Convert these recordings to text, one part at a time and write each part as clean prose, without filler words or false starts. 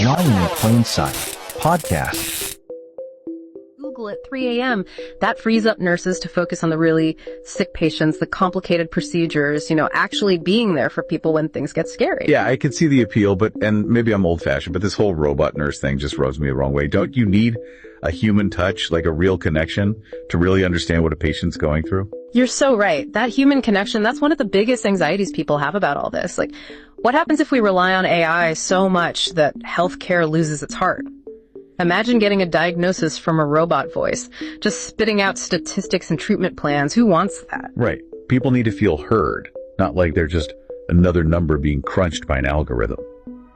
Lying in Plain Sight podcast. Google at 3 a.m. That frees up nurses to focus on the really sick patients, the complicated procedures, actually being there for people when things get scary. Yeah, I could see the appeal, and maybe I'm old-fashioned, but this whole robot nurse thing just rubs me the wrong way. Don't you need a human touch, like a real connection, to really understand what a patient's going through? You're so right. That human connection, that's one of the biggest anxieties people have about all this. Like, what happens if we rely on AI so much that healthcare loses its heart? Imagine getting a diagnosis from a robot voice, just spitting out statistics and treatment plans. Who wants that? Right. People need to feel heard, not like they're just another number being crunched by an algorithm.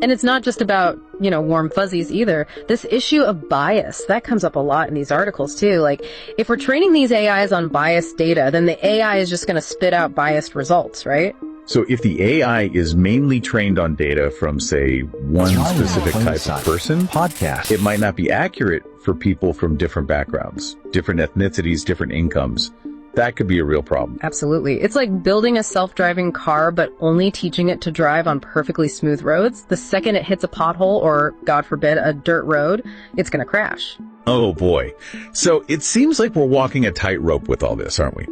And it's not just about, warm fuzzies either. This issue of bias, that comes up a lot in these articles too. Like, if we're training these AIs on biased data, then the AI is just going to spit out biased results, right? So if the AI is mainly trained on data from, say, one specific type of person, podcast, it might not be accurate for people from different backgrounds, different ethnicities, different incomes. That could be a real problem. Absolutely. It's like building a self-driving car, but only teaching it to drive on perfectly smooth roads. The second it hits a pothole or, God forbid, a dirt road, it's going to crash. Oh boy. So it seems like we're walking a tightrope with all this, aren't we?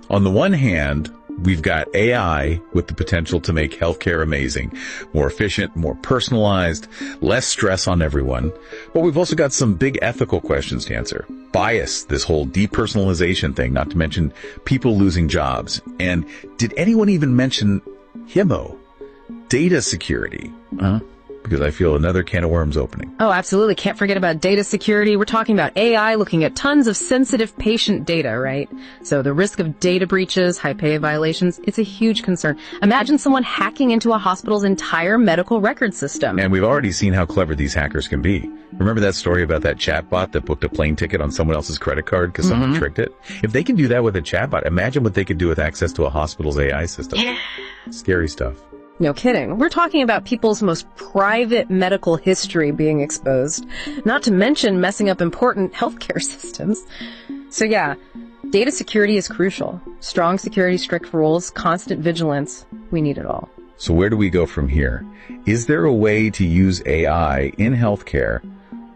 On the one hand, we've got AI with the potential to make healthcare amazing, more efficient, more personalized, less stress on everyone. But we've also got some big ethical questions to answer. Bias, this whole depersonalization thing, not to mention people losing jobs. And did anyone even mention HIMO, data security? Because I feel another can of worms opening. Oh, absolutely. Can't forget about data security. We're talking about AI looking at tons of sensitive patient data, right? So the risk of data breaches, high pay violations, it's a huge concern. Imagine someone hacking into a hospital's entire medical record system. And we've already seen how clever these hackers can be. Remember that story about that chatbot that booked a plane ticket on someone else's credit card because someone tricked it? If they can do that with a chatbot, imagine what they could do with access to a hospital's AI system. Yeah. Scary stuff. No kidding. We're talking about people's most private medical history being exposed, not to mention messing up important healthcare systems. So yeah, data security is crucial. Strong security, strict rules, constant vigilance. We need it all. So where do we go from here? Is there a way to use AI in healthcare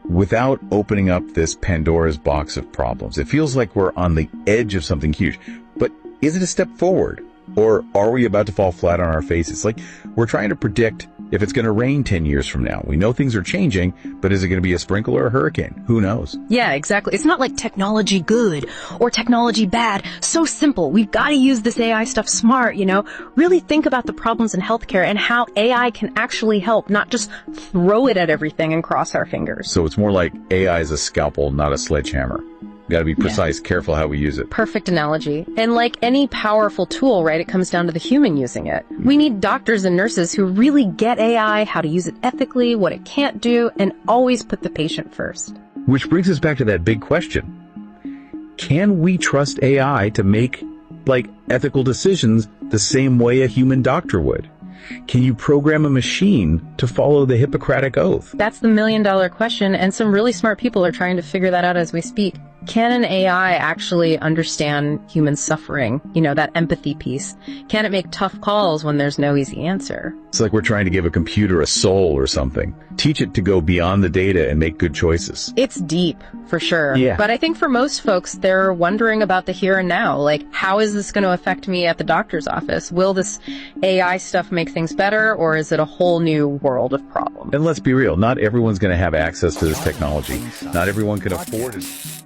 without opening up this Pandora's box of problems? It feels like we're on the edge of something huge, but is it a step forward? Or are we about to fall flat on our faces? Like, we're trying to predict if it's going to rain 10 years from now. We know things are changing, but is it going to be a sprinkle or a hurricane? Who knows? Yeah, exactly. It's not like technology good or technology bad. So simple. We've got to use this AI stuff smart, Really think about the problems in healthcare and how AI can actually help, not just throw it at everything and cross our fingers. So it's more like AI is a scalpel, not a sledgehammer. Got to be precise, careful how we use it. Perfect analogy. And like any powerful tool, right, it comes down to the human using it. We need doctors and nurses who really get AI, how to use it ethically, what it can't do, and always put the patient first. Which brings us back to that big question. Can we trust AI to make, ethical decisions the same way a human doctor would? Can you program a machine to follow the Hippocratic Oath? That's the million-dollar question, and some really smart people are trying to figure that out as we speak. Can an AI actually understand human suffering? That empathy piece. Can it make tough calls when there's no easy answer? It's like we're trying to give a computer a soul or something. Teach it to go beyond the data and make good choices. It's deep, for sure. Yeah. But I think for most folks, they're wondering about the here and now. Like, how is this going to affect me at the doctor's office? Will this AI stuff make things better, or is it a whole new world of problems? And let's be real, not everyone's going to have access to this technology. Not everyone can afford it.